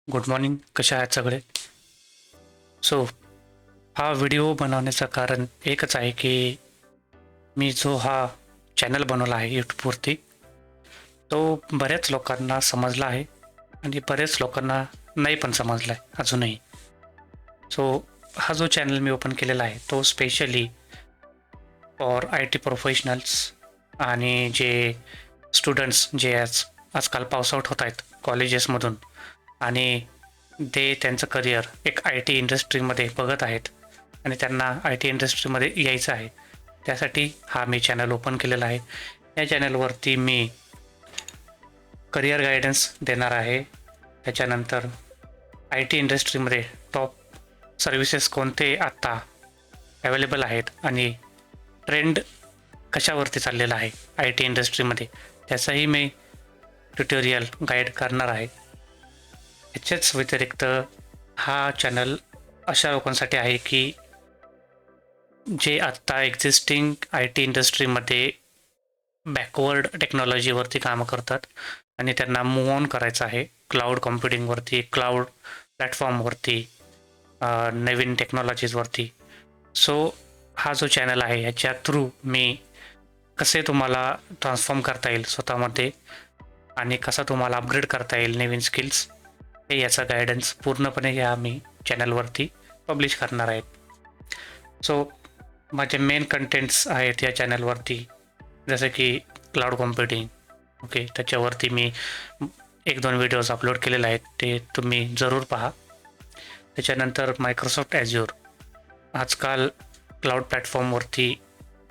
Good morning. कशा आहात सगळे? सो हा व्हिडिओ बनवण्याचं कारण एकच आहे की मी जो हा चॅनल बनवला आहे यूट्यूबवरती, तो बऱ्याच लोकांना समजला आहे आणि बऱ्याच लोकांना नाही पण समजला आहे अजूनही. सो हा जो चॅनल मी ओपन केलेला आहे तो specially for I T professionals आणि जे स्टुडंट्स जे आजकाल पास आउट होत आहेत कॉलेजेसमधून आणि ते त्यांचं करिअर एक आय टी इंडस्ट्रीमध्ये बघत आहेत आणि त्यांना आय टी इंडस्ट्रीमध्ये यायचं आहे, त्यासाठी हा मी चॅनल ओपन केलेला आहे. या चॅनलवरती मी करिअर गायडन्स देणार आहे. त्याच्यानंतर आय टी इंडस्ट्रीमध्ये टॉप सर्व्हिसेस कोणते आत्ता अवेलेबल आहेत आणि ट्रेंड कशावरती चाललेला आहे आय टी इंडस्ट्रीमध्ये, त्याचाही मी ट्युटोरियल गाईड करणार आहे. याच्याच व्यतिरिक्त हा चॅनल अशा लोकांसाठी आहे की जे आत्ता एक्झिस्टिंग आय टी इंडस्ट्रीमध्ये बॅकवर्ड टेक्नॉलॉजीवरती कामं करतात आणि त्यांना मूव्ह ऑन करायचं आहे क्लाउड कॉम्प्युटिंगवरती, क्लाउड प्लॅटफॉर्मवरती, नवीन टेक्नॉलॉजीजवरती. सो हा जो चॅनल आहे ह्याच्या थ्रू मी कसे तुम्हाला ट्रान्सफॉर्म करता येईल स्वतःमध्ये आणि कसा तुम्हाला अपग्रेड करता येईल नवीन स्किल्स, हे याचा गायडन्स पूर्णपणे या मी चॅनलवरती पब्लिश करणार आहेत. सो माझे मेन कंटेंट्स आहेत या चॅनलवरती, जसं की क्लाउड कॉम्प्युटिंग. ओके, त्याच्यावरती मी 1-2 व्हिडिओज अपलोड केलेले आहेत, ते तुम्ही जरूर पहा. त्याच्यानंतर मायक्रोसॉफ्ट ॲज्युअर, आजकाल क्लाउड प्लॅटफॉर्मवरती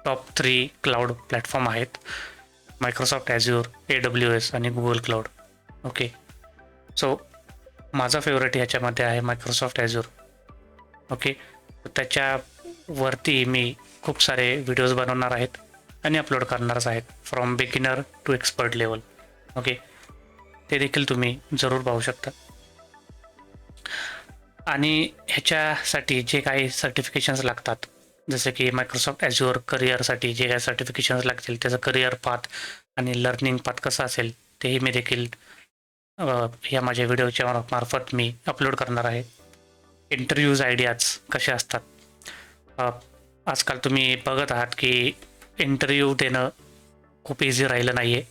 टॉप 3 क्लाउड प्लॅटफॉर्म आहेत, मायक्रोसॉफ्ट ॲज्युअर, AWS आणि गुगल क्लाउड. ओके, सो माझा फेवरेट ह्याच्यामध्ये आहे मायक्रोसॉफ्ट ॲज्युअर. ओके, त्याच्यावरती मी खूप सारे व्हिडिओज बनवणार आहेत आणि अपलोड करणारच आहेत, from beginner to expert level. Okay, ते देखील तुम्ही जरूर पाहू शकता. आणि ह्याच्यासाठी जे काही सर्टिफिकेशन्स लागतात, जसं की मायक्रोसॉफ्ट ॲज्युअर करिअरसाठी जे काही सर्टिफिकेशन्स लागतील, त्याचं करिअर पाथ आणि लर्निंग पाथ कसं असेल, तेही मी देखील या माझ्या व्हिडिओच्या मार्फत मी अपलोड करणार आहे. इंटरव्ह्यूज आयडियाज कसे असतात, आजकाल तुम्ही बघत आहात की इंटरव्ह्यू देणं खूप इझी राहिलं नाही आहे.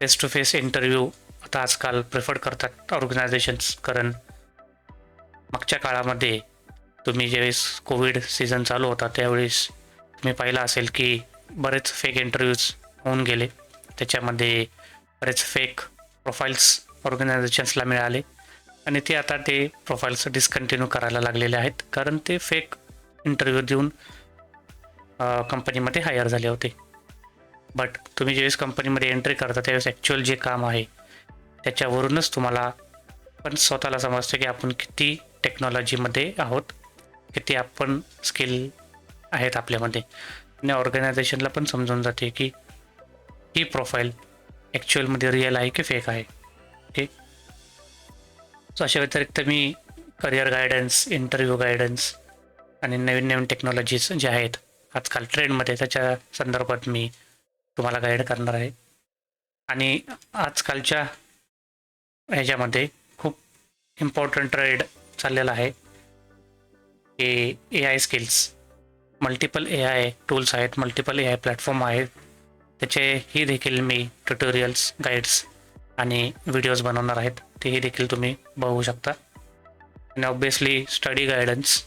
फेस टू फेस इंटरव्ह्यू आता आजकाल प्रिफर करतात ऑर्गनायझेशन्स, कारण मागच्या काळामध्ये तुम्ही ज्यावेळेस कोविड सीझन चालू होता त्यावेळेस तुम्ही पाहिलं असेल की बरेच फेक इंटरव्ह्यूज होऊन गेले. त्याच्यामध्ये बरेच फेक प्रोफाईल्स ऑर्गनायझेशन्सला मिळाले आणि ते आता ते प्रोफाईल्स डिस्कंटिन्यू करायला लागलेले आहेत, कारण ते फेक इंटरव्ह्यू देऊन कंपनीमध्ये हायर झाले होते. बट तुम्ही ज्यावेळेस कंपनीमध्ये एंट्री करता त्यावेळेस ॲक्च्युअल जे काम आहे त्याच्यावरूनच तुम्हाला पण स्वतःला समजतं की आपण किती टेक्नॉलॉजीमध्ये आहोत, किती आपण स्किल आहेत आपल्यामध्ये, आणि ऑर्गनायझेशनला पण समजून जाते की ही प्रोफाईल ॲक्च्युअलमध्ये रिअल आहे की फेक आहे. ओके, सो अशा व्यतिरिक्त मी करिअर गायडन्स, इंटरव्ह्यू गायडन्स आणि नवीन नवीन टेक्नॉलॉजीज ज्या आहेत आजकाल ट्रेंडमध्ये, त्याच्या संदर्भात मी तुम्हाला गाईड करणार आहे. आणि आजकालच्या ह्याच्यामध्ये खूप इम्पॉर्टंट ट्रेंड चाललेला आहे की AI skills. Multiple AI tools आहेत, मल्टिपल AI प्लॅटफॉर्म आहेत, त्याचेही देखील मी ट्युटोरियल्स, गाईड्स आणि व्हिडिओज बनवणार आहेत, तेही देखील तुम्ही बघू शकता. आणि ऑब्वियसली स्टडी गायडन्स,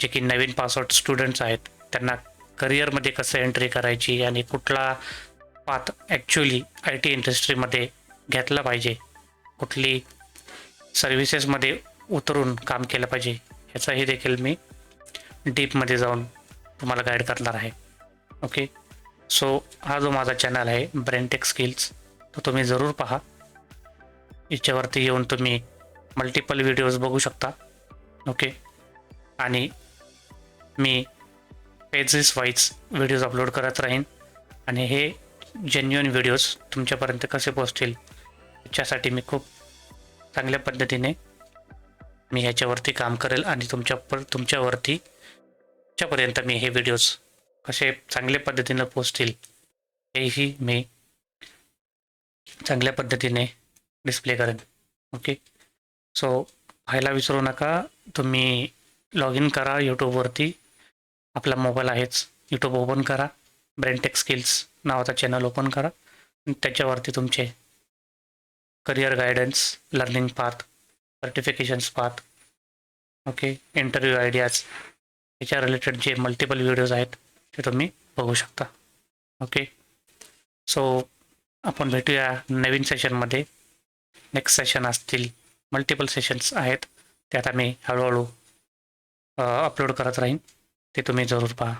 जे की नवीन पासआउट स्टुडंट्स आहेत त्यांना करिअरमध्ये कसं एंट्री करायची आणि कुठला पाथ ॲक्च्युअली आय टी इंडस्ट्रीमध्ये घेतला पाहिजे, कुठली सर्व्हिसेसमध्ये उतरून काम केलं पाहिजे, ह्याचाही देखील मी डीपमध्ये जाऊन तुम्हाला गाईड करणार आहे. ओके, सो हा जो माझा चॅनल आहे ब्रेनटेक स्किल्स, तो तुम्ही जरूर पहा. याच्यावरती येऊन तुम्ही मल्टिपल व्हिडिओज बघू शकता. ओके, आणि मी पेजेस वाईज व्हिडिओज अपलोड करत राहीन आणि हे जेन्युइन व्हिडिओज तुमच्यापर्यंत कसे पोहोचतील याच्यासाठी मी खूप चांगल्या पद्धतीने मी ह्याच्यावरती काम करेल आणि तुमच्यापर्यंत मी हे व्हिडिओज कसे चांगल्या पद्धतीनं पोहोचतील हेही मी चांगल्या पद्धतीने डिस्प्ले करेन. ओके, सो पाहायला विसरू नका. तुम्ही लॉग इन करा यूट्यूबवरती. आपला मोबाईल आहेच. यूट्यूब ओपन करा. ब्रेनटेक स्किल्स नावाचा चॅनल ओपन करा. त्याच्यावरती तुमचे career guidance, learning path, certifications path, okay, interview ideas, याच्या रिलेटेड जे मल्टिपल व्हिडिओज आहेत ते तुम्ही बघू शकता. ओके, सो आपण भेटूया नवीन सेशनमध्ये. नेक्स्ट सेशन असतील, मल्टिपल सेशन्स आहेत, ते आता मी हळूहळू अपलोड करत राहीन. ते तुम्ही जरूर पहा.